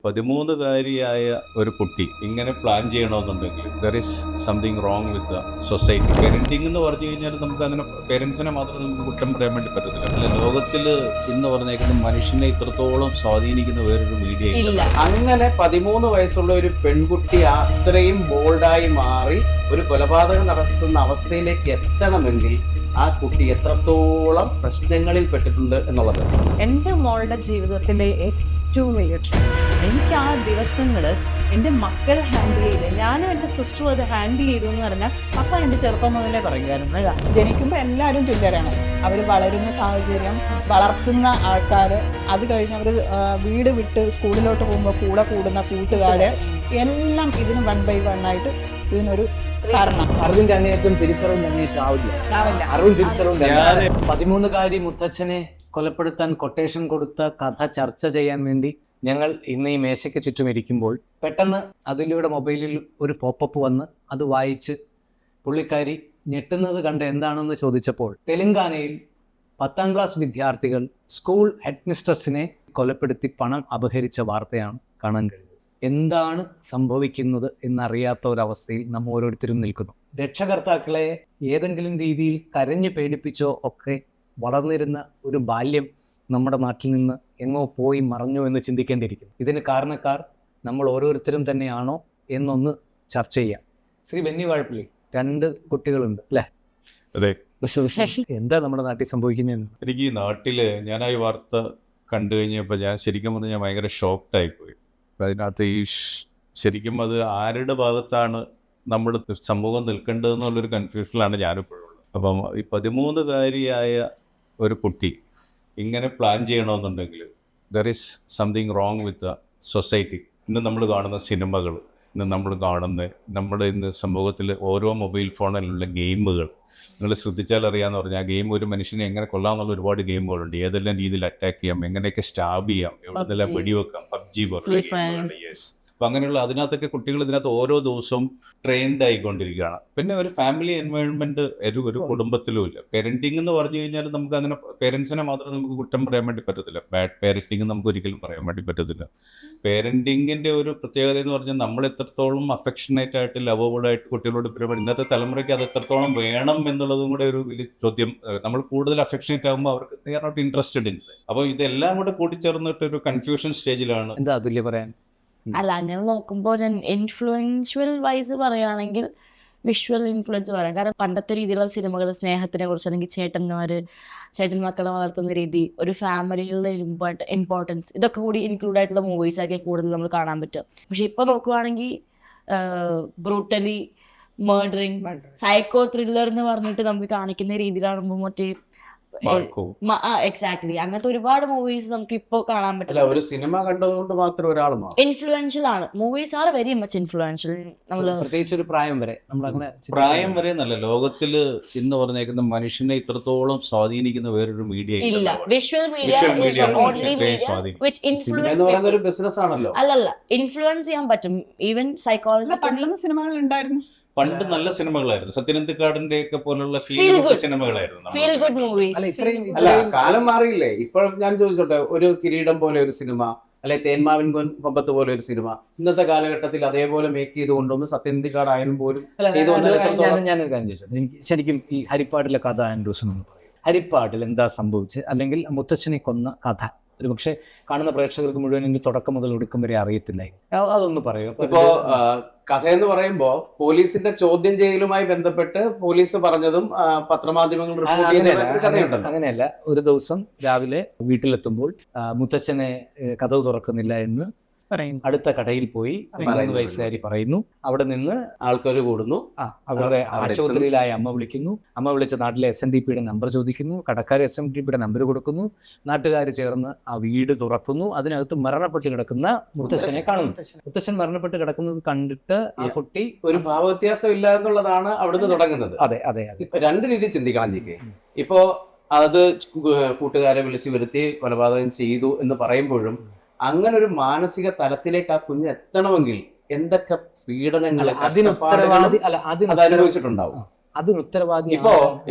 13കാരിയായ ഒരു കുട്ടി ഇങ്ങനെ പ്ലാൻ ചെയ്യണമെന്നുണ്ടെങ്കിൽ there is something wrong with the society. Parenting എന്ന് പറഞ്ഞു കഴിഞ്ഞാൽ നമുക്ക് അങ്ങനെ പേരൻസിനെ മാത്രം നമുക്ക് കുറ്റം പറയാൻ വേണ്ടി പറ്റത്തില്ല. അല്ല, ലോകത്തിൽ ഇന്ന് പറഞ്ഞേക്കുന്ന മനുഷ്യനെ ഇത്രത്തോളം സ്വാധീനിക്കുന്ന വേറൊരു മീഡിയ ഇല്ല. അങ്ങനെ 13 വയസ്സുള്ള ഒരു പെൺകുട്ടി അത്രയും ബോൾഡായി മാറി ഒരു കൊലപാതകം നടത്തുന്ന അവസ്ഥയിലേക്ക് എത്തണമെങ്കിൽ ആ കുട്ടി എത്രത്തോളം പ്രശ്നങ്ങളിൽ പെട്ടിട്ടുണ്ട് എന്നുള്ളത് എൻ്റെ മോളുടെ ജീവിതത്തിലെ ഏറ്റവും വലിയ എനിക്ക് ആ ദിവസങ്ങൾ എൻ്റെ മക്കൾ ഹാൻഡിൽ ചെയ്ത് ഞാനും എൻ്റെ സിസ്റ്ററും അത് ഹാൻഡിൽ ചെയ്തു എന്ന് പറഞ്ഞാൽ അപ്പം എൻ്റെ ചെറുപ്പം മുതലേ പറയുമായിരുന്നു. ജനിക്കുമ്പോൾ എല്ലാവരും തുല്യരാണ്. അവർ വളരുന്ന സാഹചര്യം, വളർത്തുന്ന ആൾക്കാർ, അത് കഴിഞ്ഞ് അവർ വീട് വിട്ട് സ്കൂളിലോട്ട് പോകുമ്പോൾ കൂടെ കൂടുന്ന കൂട്ടുകാർ എല്ലാം ഇതിന് 1 by 1 ആയിട്ട് ഇതിനൊരു കാരണം. അറിവിന്റെ അങ്ങേറ്റം തിരിച്ചറിവിന്റെ അങ്ങേറ്റം ആവില്ല. അറിവും തിരിച്ചറിവും 13കാരി മുത്തച്ഛനെ കൊലപ്പെടുത്താൻ കൊട്ടേഷൻ കൊടുത്ത കഥ ചർച്ച ചെയ്യാൻ വേണ്ടി ഞങ്ങൾ ഇന്ന് ഈ മേശയ്ക്ക് ചുറ്റും ഇരിക്കുമ്പോൾ പെട്ടെന്ന് അതിലൂടെ മൊബൈലിൽ ഒരു പോപ്പപ്പ് വന്ന് അത് വായിച്ച് പുള്ളിക്കാരി ഞെട്ടുന്നത് കണ്ട് എന്താണെന്ന് ചോദിച്ചപ്പോൾ തെലങ്കാനയിൽ 10ാം ക്ലാസ് വിദ്യാർത്ഥികൾ സ്കൂൾ ഹെഡ് മിസ്ട്രസിനെ കൊലപ്പെടുത്തി പണം അപഹരിച്ച വാർത്തയാണ് കാണാൻ കഴിയുന്നത്. എന്താണ് സംഭവിക്കുന്നത് എന്നറിയാത്ത ഒരവസ്ഥയിൽ നമ്മൾ ഓരോരുത്തരും നിൽക്കുന്നു. രക്ഷകർത്താക്കളെ ഏതെങ്കിലും രീതിയിൽ കരഞ്ഞു പേടിപ്പിച്ചോ ഒക്കെ വളർന്നിരുന്ന ഒരു ബാല്യം നമ്മുടെ നാട്ടിൽ നിന്ന് എങ്ങോ പോയി മറഞ്ഞു എന്ന് ചിന്തിക്കേണ്ടിയിരിക്കുന്നു. ഇതിന് കാരണക്കാർ നമ്മൾ ഓരോരുത്തരും തന്നെയാണോ എന്നൊന്ന് ചർച്ച ചെയ്യാം. ശ്രീ ബെന്നി വാഴപ്പള്ളി, 2 കുട്ടികളുണ്ട് അല്ലേ? അതെ. എന്താ നമ്മുടെ നാട്ടിൽ സംഭവിക്കുന്നതെന്ന്? എനിക്ക് ഈ നാട്ടിൽ ഞാൻ ഈ വാർത്ത കണ്ടു കഴിഞ്ഞപ്പോൾ ഞാൻ ശരിക്കും പറഞ്ഞാൽ ഞാൻ ഭയങ്കര ഷോക്ക്ഡായിപ്പോയി. അതിനകത്ത് ശരിക്കും അത് ആരുടെ ഭാഗത്താണ് നമ്മുടെ സമൂഹം നിൽക്കേണ്ടതെന്നുള്ളൊരു കൺഫ്യൂഷനിലാണ് ഞാനിപ്പോഴുള്ളത്. അപ്പം ഈ 13കാരിയായ ഒരു കുട്ടി ഇങ്ങനെ പ്ലാൻ ചെയ്യണമെന്നുണ്ടെങ്കിൽ there is something wrong with the society. ഇന്ന് നമ്മൾ കാണുന്ന സിനിമകൾ, ഇന്ന് നമ്മൾ കാണുന്ന നമ്മുടെ ഇന്ന് സമൂഹത്തിൽ ഓരോ മൊബൈൽ ഫോണിലുള്ള ഗെയിമുകൾ നിങ്ങൾ ശ്രദ്ധിച്ചാൽ അറിയാമെന്ന് പറഞ്ഞാൽ ആ ഗെയിം ഒരു മനുഷ്യനെ എങ്ങനെ കൊല്ലാമെന്നുള്ള ഒരുപാട് ഗെയിമുകളുണ്ട്. ഏതെല്ലാം രീതിയിൽ അറ്റാക്ക് ചെയ്യാം, എങ്ങനെയൊക്കെ സ്റ്റാബ് ചെയ്യാം, എവിടെന്നെല്ലാം വെടിവെക്കാം, PUBG പോലുള്ള. യെസ്. അപ്പം അങ്ങനെയുള്ള അതിനകത്തൊക്കെ കുട്ടികൾ ഇതിനകത്ത് ഓരോ ദിവസവും ട്രെയിൻഡ് ആയിക്കൊണ്ടിരിക്കുകയാണ്. പിന്നെ ഒരു ഫാമിലി എൻവയോൺമെൻറ്റ് ഒരു കുടുംബത്തിലും ഇല്ല. പേരൻറ്റിംഗ് എന്ന് പറഞ്ഞു കഴിഞ്ഞാൽ നമുക്ക് അങ്ങനെ പേരൻസിനെ മാത്രം നമുക്ക് കുറ്റം പറയാൻ വേണ്ടി പറ്റത്തില്ല. ബാഡ് പേരൻറ്റിംഗ് നമുക്ക് ഒരിക്കലും പറയാൻ വേണ്ടി പറ്റത്തില്ല. പേരൻറ്റിങ്ങിൻ്റെ ഒരു പ്രത്യേകത എന്ന് പറഞ്ഞാൽ നമ്മൾ എത്രത്തോളം അഫെക്ഷനേറ്റ് ആയിട്ട് ലവബിളായിട്ട് കുട്ടികളോട് പെരുമാറി ഇന്നത്തെ തലമുറയ്ക്ക് അത് എത്രത്തോളം വേണം എന്നുള്ളതും കൂടെ ഒരു വലിയ ചോദ്യം. നമ്മൾ കൂടുതൽ അഫെക്ഷനേറ്റ് ആകുമ്പോൾ അവർക്ക് they are not interested in. അപ്പോൾ ഇതെല്ലാം കൂടെ കൂടിച്ചേർന്നിട്ട് ഒരു കൺഫ്യൂഷൻ സ്റ്റേജിലാണ്. എന്താ അതുല്യ പറയാൻ? അല്ല, അങ്ങനെ നോക്കുമ്പോൾ ഞാൻ ഇൻഫ്ലുവൻഷ്യൽ വൈസ് പറയുകയാണെങ്കിൽ വിഷ്വൽ ഇൻഫ്ലുവൻസ് പറയാം. കാരണം പണ്ടത്തെ രീതിയിലുള്ള സിനിമകൾ സ്നേഹത്തിനെ കുറിച്ച്, അല്ലെങ്കിൽ ചേട്ടൻ മക്കളെ വളർത്തുന്ന രീതി, ഒരു ഫാമിലിയുടെ ഇമ്പോർട്ടൻസ്, ഇതൊക്കെ കൂടി ഇൻക്ലൂഡ് ആയിട്ടുള്ള മൂവീസൊക്കെ കൂടുതൽ നമ്മൾ കാണാൻ പറ്റും. പക്ഷെ ഇപ്പോൾ നോക്കുവാണെങ്കിൽ ബ്രൂട്ടലി മർഡറിങ്, സൈക്കോ ത്രില്ലർ എന്ന് പറഞ്ഞിട്ട് നമുക്ക് കാണിക്കുന്ന രീതിയിലാകുമ്പോൾ മറ്റേ എക്സാക്ട്ലി അങ്ങനത്തെ ഒരുപാട് മൂവീസ് നമുക്ക് ഇപ്പോ കാണാൻ പറ്റില്ല. ഒരു സിനിമ കണ്ടതുകൊണ്ട് മാത്രം ഒരാൾ ഇൻഫ്ലുവൻഷ്യൽ ആണ്. Movies are very much influential. നമ്മള് പ്രത്യേകിച്ച് ഒരു പ്രായം വരെ നല്ല ലോകത്തിൽ ഇന്ന് പറഞ്ഞേക്കുന്ന മനുഷ്യനെ ഇത്രത്തോളം സ്വാധീനിക്കുന്ന വേറൊരു മീഡിയ ഇല്ല. വിഷ്വൽ മീഡിയ ഒരു ബിസിനസ് ആണല്ലോ. അല്ലല്ല, ഇൻഫ്ലുവൻസ് ചെയ്യാൻ പറ്റും. ഈവൻ സൈക്കോളജി പണ്ടുള്ള സിനിമകൾ ഉണ്ടായിരുന്നു. പണ്ട് നല്ല സിനിമകളായിരുന്നു. സത്യനന്ദിക്കാടിന്റെ ഒക്കെ പോലുള്ള ഫീൽ സിനിമകളായിരുന്നു. അല്ല, കാലം മാറിയില്ലേ? ഇപ്പോൾ ഞാൻ ചോദിച്ചോട്ടെ, ഒരു കിരീടം പോലെ ഒരു സിനിമ, അല്ലെ തേന്മാവിൻ കൊമ്പത്ത് പോലെ ഒരു സിനിമ ഇന്നത്തെ കാലഘട്ടത്തിൽ അതേപോലെ മേക്ക് ചെയ്ത് കൊണ്ടുവന്ന് സത്യനന്ദിക്കാട് ആയാലും പോലും ഞാനൊരു കാര്യം ചോദിച്ചോട്ടെ. എനിക്ക് ശരിക്കും ഈ ഹരിപ്പാടിലെ കഥ ആൻഡ്രൂസൻ ഒന്ന് പറയും. ഹരിപ്പാടിൽ എന്താ സംഭവിച്ച്, അല്ലെങ്കിൽ മുത്തച്ഛനെ കൊന്ന കഥ ഒരു പക്ഷെ കാണുന്ന പ്രേക്ഷകർക്ക് മുഴുവൻ ഇനി തുടക്കം മുതൽ ഒടുക്കം വരെ അറിയത്തില്ല. അതൊന്ന് പറയൂ. ഇപ്പോ കഥ എന്ന് പറയുമ്പോ പോലീസിന്റെ ചോദ്യം ചെയ്യലുമായി ബന്ധപ്പെട്ട് പോലീസ് പറഞ്ഞതും പത്രമാധ്യമങ്ങൾ അങ്ങനെയല്ല. ഒരു ദിവസം രാവിലെ വീട്ടിലെത്തുമ്പോൾ മുത്തച്ഛനെ കതവ് തുറക്കുന്നില്ല എന്ന് അടുത്ത കടയിൽ പോയി 13 വയസ്സുകാരി പറയുന്നു. അവിടെ നിന്ന് ആൾക്കാർ കൂടുന്നു. അവരുടെ ആശുപത്രിയിലായ അമ്മ വിളിക്കുന്നു. അമ്മ വിളിച്ച നാട്ടിലെ SNDPയുടെ നമ്പർ ചോദിക്കുന്നു. കടക്കാർ SNDPയുടെ നമ്പർ കൊടുക്കുന്നു. നാട്ടുകാർ ചേർന്ന് ആ വീട് തുറക്കുന്നു. അതിനകത്ത് മരണപ്പെട്ട് കിടക്കുന്ന മുത്തച്ഛനെ കാണുന്നു. മുത്തച്ഛൻ മരണപ്പെട്ട് കിടക്കുന്നത് കണ്ടിട്ട് ആ കുട്ടി ഒരു ഭാവവ്യത്യാസം ഇല്ല എന്നുള്ളതാണ് അവിടുന്ന് തുടങ്ങുന്നത്. അതെ അതെ അതെ. 2 രീതി ചിന്തിക്കണം ജിക്ക്. ഇപ്പോ അത് കൂട്ടുകാരെ വിളിച്ചു വരുത്തി കൊലപാതകം ചെയ്തു എന്ന് പറയുമ്പോഴും അങ്ങനെ ഒരു മാനസിക തലത്തിലേക്ക് ആ കുഞ്ഞ് എത്തണമെങ്കിൽ എന്തൊക്കെ പീഡനങ്ങൾ അനുഭവിച്ചിട്ടുണ്ടാവും. അതിനുത്തരവാദി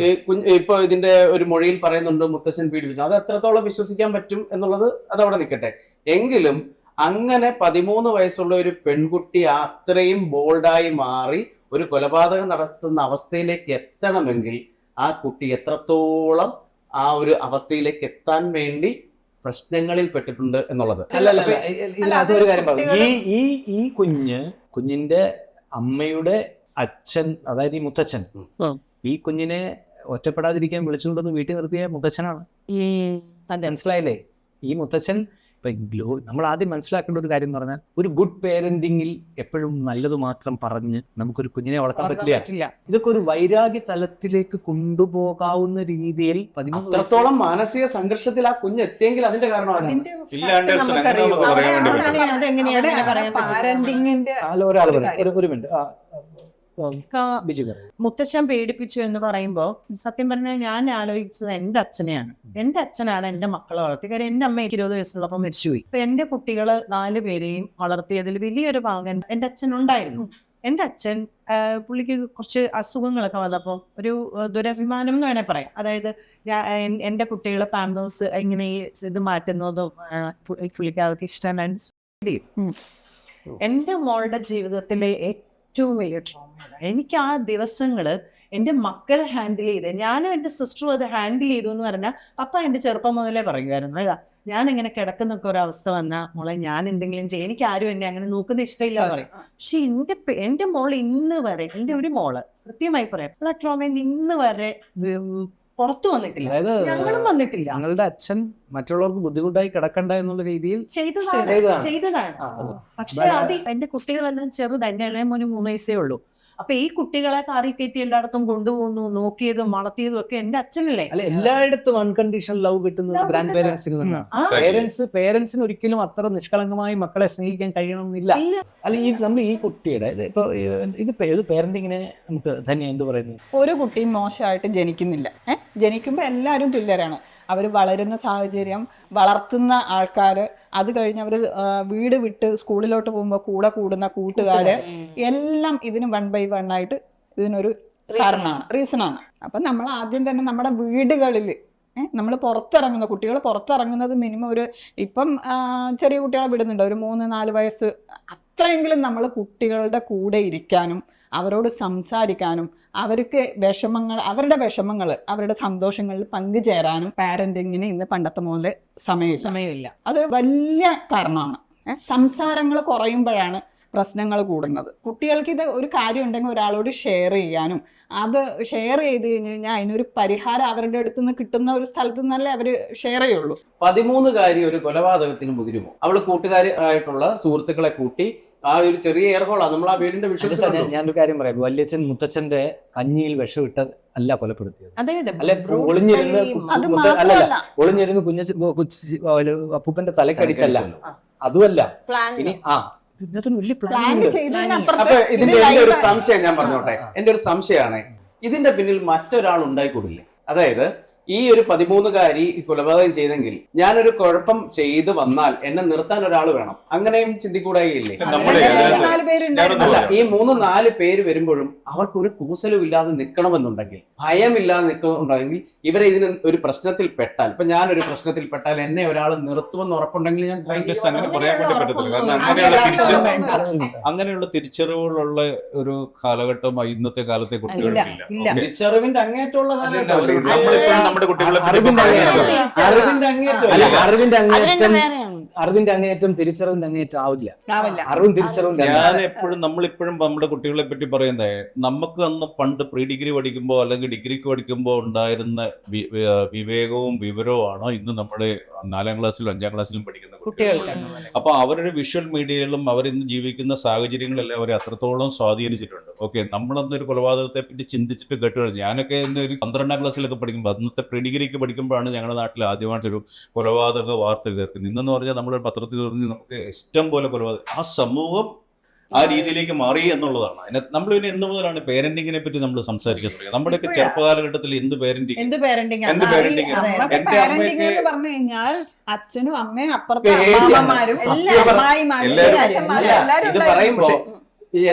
ഇപ്പൊ ഇതിന്റെ ഒരു മൊഴിയിൽ പറയുന്നുണ്ട് മുത്തച്ഛൻ പീഡിപ്പിച്ചു. അത് എത്രത്തോളം വിശ്വസിക്കാൻ പറ്റും എന്നുള്ളത് അതവിടെ നിൽക്കട്ടെ. എങ്കിലും അങ്ങനെ 13 വയസ്സുള്ള ഒരു പെൺകുട്ടി അത്രയും ബോൾഡായി മാറി ഒരു കൊലപാതകം നടത്തുന്ന അവസ്ഥയിലേക്ക് എത്തണമെങ്കിൽ ആ കുട്ടി എത്രത്തോളം ആ ഒരു അവസ്ഥയിലേക്ക് എത്താൻ വേണ്ടി പ്രശ്നങ്ങളിൽ പെട്ടിട്ടുണ്ട് എന്നുള്ളത്. ഇതിനകത്ത് ഒരു കാര്യം പറഞ്ഞു. ഈ കുഞ്ഞിന്റെ അമ്മയുടെ അച്ഛൻ, അതായത് ഈ മുത്തച്ഛൻ, ഈ കുഞ്ഞിനെ ഒറ്റപ്പെടാതിരിക്കാൻ വിളിച്ചുകൊണ്ടൊന്ന് വീട്ടിൽ നിർത്തിയ മുത്തച്ഛനാണ്. മനസ്സിലായില്ലേ? ഈ മുത്തച്ഛൻ നമ്മൾ ആദ്യം മനസ്സിലാക്കേണ്ട ഒരു കാര്യം എന്ന് പറഞ്ഞാൽ, ഒരു ഗുഡ് പേരന്റിങ്ങിൽ എപ്പോഴും നല്ലത് മാത്രം പറഞ്ഞ് നമുക്കൊരു കുഞ്ഞിനെ വളർത്താൻ പറ്റില്ല. ഇതൊക്കെ ഒരു വൈരാഗ്യ തലത്തിലേക്ക് കൊണ്ടുപോകാവുന്ന രീതിയിൽ അത്രത്തോളം മാനസിക സംഘർഷത്തിൽ ആ കുഞ്ഞ് എത്തിയെങ്കിൽ അതിന്റെ കാരണമാണ്. ഒരു മിനിറ്റ് മുത്തച്ഛൻ പീഡിപ്പിച്ചു എന്ന് പറയുമ്പോ സത്യം പറഞ്ഞാൽ ഞാൻ ആലോചിച്ചത് എന്റെ അച്ഛനെയാണ്. എന്റെ അച്ഛനാണ് എന്റെ മക്കളെ വളർത്തി. കാര്യം എന്റെ അമ്മ 20 വയസ്സുള്ളപ്പോൾ മരിച്ചുപോയി. അപ്പൊ എന്റെ കുട്ടികള് 4 പേരെയും വളർത്തിയതിൽ വലിയൊരു ഭാഗം എന്റെ അച്ഛൻ ഉണ്ടായിരുന്നു. എന്റെ അച്ഛൻ പുള്ളിക്ക് കുറച്ച് അസുഖങ്ങളൊക്കെ വന്നപ്പോൾ ഒരു ദുരഭിമാനം എന്ന് വേണേൽ പറയാം. അതായത് എന്റെ കുട്ടികളെ പാമ്പേഴ്സ് ഇങ്ങനെ ഇത് മാറ്റുന്നതും പുള്ളിക്ക് അതൊക്കെ ഇഷ്ടമാണ്. എന്റെ മോളുടെ ജീവിതത്തിലെ ഏറ്റവും വലിയ ട്രോമയാണ്. എനിക്ക് ആ ദിവസങ്ങള് എൻ്റെ മക്കൾ ഹാൻഡിൽ ചെയ്ത്, ഞാനും എൻ്റെ സിസ്റ്ററും അത് ഹാൻഡിൽ ചെയ്തു എന്ന് പറഞ്ഞാൽ പപ്പ എൻ്റെ ചെറുപ്പം മുതലേ പറയുമായിരുന്നു, അതാ ഞാൻ ഇങ്ങനെ കിടക്കുന്നൊക്കെ ഒരവസ്ഥ വന്നാൽ മോളെ ഞാൻ എന്തെങ്കിലും ചെയ്യും, എനിക്ക് ആരും എന്നെ അങ്ങനെ നോക്കുന്ന ഇഷ്ടമില്ല എന്ന് പറയും. പക്ഷെ എൻ്റെ മോൾ ഇന്ന് വരെ, എൻ്റെ ഒരു മോള് കൃത്യമായി പറയാം, ആ ട്രോമയിൽ ഇന്ന് വരെ പുറത്തു വന്നിട്ടില്ല. അതായത് ഞങ്ങളും വന്നിട്ടില്ല. ഞങ്ങളുടെ അച്ഛൻ മറ്റുള്ളവർക്ക് ബുദ്ധിമുട്ടായി കിടക്കണ്ട എന്നുള്ള രീതിയിൽ ചെയ്തതാണ്. പക്ഷെ അത് എന്റെ കുട്ടികളെല്ലാം ചെറുത്, എന്റെ ഇളയ മോന് 3 വയസ്സേ ഉള്ളൂ. അപ്പൊ ഈ കുട്ടികളെ കാറി കയറ്റി എല്ലായിടത്തും കൊണ്ടുപോകുന്നു, നോക്കിയതും വളർത്തിയതും ഒക്കെ എന്റെ അച്ഛനല്ലേ. അല്ല, എല്ലായിടത്തും അൺകണ്ടീഷണൽ ലവ് കിട്ടുന്നത് ഗ്രാൻഡ് പേരൻസിൽ നിന്നാണ്. പേരൻസിന് ഒരിക്കലും അത്ര നിഷ്കളങ്കമായി മക്കളെ സ്നേഹിക്കാൻ കഴിയണമെന്നില്ല. അല്ല, നമ്മൾ ഈ കുട്ടിയുടെ ഇത് പേരന്റിങ്ങിനെ നമുക്ക് തന്നെ എന്ത് പറയുന്നു? ഒരു കുട്ടിയും മോശമായിട്ട് ജനിക്കുന്നില്ല. ജനിക്കുമ്പോൾ എല്ലാവരും തുല്യരാണ്. അവർ വളരുന്ന സാഹചര്യം, വളർത്തുന്ന ആൾക്കാർ, അത് കഴിഞ്ഞ് അവർ വീട് വിട്ട് സ്കൂളിലോട്ട് പോകുമ്പോൾ കൂടെ കൂടുന്ന കൂട്ടുകാര്, എല്ലാം ഇതിന് 1 by 1 ആയിട്ട് ഇതിനൊരു കാരണമാണ്, റീസണാണ്. അപ്പം നമ്മൾ ആദ്യം തന്നെ നമ്മുടെ വീടുകളിൽ നമ്മൾ പുറത്തിറങ്ങുന്ന കുട്ടികൾ പുറത്തിറങ്ങുന്നത് മിനിമം ഇപ്പം ചെറിയ കുട്ടികളെ വിടുന്നുണ്ട്, ഒരു 3-4 വയസ്സ്, അത്രയെങ്കിലും നമ്മൾ കുട്ടികളുടെ കൂടെ ഇരിക്കാനും അവരോട് സംസാരിക്കാനും അവർക്ക് അവരുടെ വിഷമങ്ങൾ അവരുടെ സന്തോഷങ്ങളിൽ പങ്കുചേരാനും പാരന്റിങ്ങിന് ഇന്ന് പണ്ടത്തെ പോലെ സമയമില്ല. അത് വലിയ കാരണമാണ്. സംസാരങ്ങൾ കുറയുമ്പോഴാണ് പ്രശ്നങ്ങൾ കൂടുന്നത്. കുട്ടികൾക്ക് ഇത് ഒരു കാര്യം ഉണ്ടെങ്കിൽ ഒരാളോട് ഷെയർ ചെയ്യാനും, അത് ഷെയർ ചെയ്ത് കഴിഞ്ഞ് കഴിഞ്ഞാൽ അതിനൊരു പരിഹാരം അവരുടെ അടുത്ത് നിന്ന് കിട്ടുന്ന ഒരു സ്ഥലത്ത് നിന്നല്ലേ അവർ ഷെയർ ചെയ്യുള്ളൂ. 13-കാരി ഒരു കൊലപാതകത്തിന് മുതിരുമോ? അവള് കൂട്ടുകാരായിട്ടുള്ള സുഹൃത്തുക്കളെ കൂട്ടി ആ ഒരു ചെറിയ എയർഹോളാണ് നമ്മൾ ആ വീടിന്റെ വിഷ്വൽസ്. ഞാനൊരു കാര്യം പറയാം. വല്യച്ഛൻ മുത്തച്ഛന്റെ കഞ്ഞിയിൽ വിഷമിട്ട് അല്ല കൊലപ്പെടുത്തിയത്. അല്ലെ, ഒളിഞ്ഞിരുന്ന് അപ്പൂപ്പന്റെ തലക്കടിച്ചല്ല, അതുമല്ല. ഇനി അപ്പൊ ഇതിന്റെ എന്റെ ഒരു സംശയം ഞാൻ പറഞ്ഞോട്ടെ. എന്റെ ഒരു സംശയമാണ്, ഇതിന്റെ പിന്നിൽ മറ്റൊരാൾ ഉണ്ടായിക്കൂടില്ലേ? അതായത് ഈ ഒരു 13-കാരി കൊലപാതകം ചെയ്തെങ്കിൽ ഞാനൊരു കുഴപ്പം ചെയ്ത് വന്നാൽ എന്നെ നിർത്താൻ ഒരാൾ വേണം, അങ്ങനെയും ചിന്തിക്കൂടായില്ലേ? അല്ല, ഈ 3-4 പേര് വരുമ്പോഴും അവർക്ക് ഒരു കൂസലും ഇല്ലാതെ നിൽക്കണമെന്നുണ്ടെങ്കിൽ, ഭയമില്ലാതെ നിൽക്കണമെന്നുണ്ടെങ്കിൽ, ഇവരെ ഇതിന് ഒരു പ്രശ്നത്തിൽ പെട്ടാൽ, ഇപ്പൊ ഞാനൊരു പ്രശ്നത്തിൽ പെട്ടാൽ എന്നെ ഒരാൾ നിർത്തുമെന്ന് ഉറപ്പുണ്ടെങ്കിൽ ഞാൻ അങ്ങനെ പറയാൻ വേണ്ടി പറ്റത്തില്ല. കാരണം അങ്ങനെയുള്ള തിരിച്ചറിവുകളുള്ള ഒരു കാലഘട്ടം ഇന്നത്തെ കാലത്തെ കുട്ടികൾക്കില്ല. തിരിച്ചറിവിന്റെ അങ്ങേറ്റമുള്ള അറിവിന്റെ അങ്ങേറ്റം തിരിച്ചറിവിന്റെ അങ്ങേറ്റം ആവില്ല. അറിവും തിരിച്ചറിവിന്റെ ഞാൻ നമ്മളിപ്പോഴും നമ്മുടെ കുട്ടികളെ പറ്റി പറയുന്നത്, നമുക്ക് അന്ന് പണ്ട് പ്രീ ഡിഗ്രി പഠിക്കുമ്പോ അല്ലെങ്കിൽ ഡിഗ്രിക്ക് പഠിക്കുമ്പോ ഉണ്ടായിരുന്ന വിവേകവും വിവരവുമാണ് ഇന്ന് നമ്മുടെ 4ാം ക്ലാസ്സിലും 5ാം ക്ലാസ്സിലും പഠിക്കുന്ന കുട്ടികൾക്ക്. അപ്പൊ അവരുടെ വിഷ്വൽ മീഡിയയിലും അവരിന്ന് ജീവിക്കുന്ന സാഹചര്യങ്ങളെല്ലാം അവരെ അത്രത്തോളം സ്വാധീനിച്ചിട്ടുണ്ട്. ഓക്കെ, നമ്മളന്നൊരു കൊലപാതകത്തെ പറ്റി ചിന്തിച്ചിട്ട് കേട്ടു. ഞാനൊക്കെ ഒരു 12ാം ക്ലാസ്സിലൊക്കെ പഠിക്കുമ്പോൾ, അന്നത്തെ പ്രീ ഡിഗ്രിക്ക് പഠിക്കുമ്പോഴാണ് ഞങ്ങളുടെ നാട്ടിൽ ആദ്യമായിട്ടൊരു കൊലപാതക വാർത്ത കേൾക്കുന്നത്. ഇന്നെന്ന് പറഞ്ഞാൽ നമ്മൾ പത്രത്തിൽ പറഞ്ഞ് നമുക്ക് ഇഷ്ടം പോലെ കൊലപാതകം, ആ സമൂഹം ആ രീതിയിലേക്ക് മാറി എന്നുള്ളതാണ്. നമ്മൾ പിന്നെ എന്ത് മുതലാണ് പേരന്റിങ്ങിനെ പറ്റി നമ്മൾ സംസാരിക്കാൻ തുടങ്ങിയത്? നമ്മുടെയൊക്കെ ചെറുപ്പകാലഘട്ടത്തിൽ എന്ത് പേരന്റിങ് എന്റെ അമ്മയൊക്കെ പറഞ്ഞു കഴിഞ്ഞാൽ അച്ഛനും അമ്മയും അപ്പുറത്തെ ഇത് പറയുമ്പോ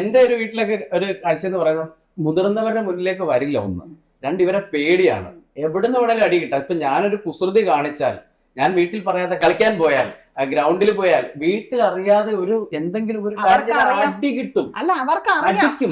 എന്റെ ഒരു വീട്ടിലൊക്കെ ഒരു കാഴ്ച എന്ന് പറയുന്നത്, മുതിർന്നവരുടെ മുന്നിലേക്ക് വരില്ല. 1, 2 ഇവരെ പേടിയാണ്. എവിടുന്ന് വേണേലും അടി കിട്ടാം. ഇപ്പൊ ഞാനൊരു കുസൃതി കാണിച്ചാൽ, ഞാൻ വീട്ടിൽ പറയാതെ കളിക്കാൻ പോയാൽ ഗ്രൗണ്ടിൽ പോയാൽ വീട്ടിൽ അറിയാതെ ഒരു എന്തെങ്കിലും ഒരു കാര്യത്തിൽ അവർക്കറിയാം. അടി കിട്ടും, അല്ല അവർക്കറിയാം അടിക്കും.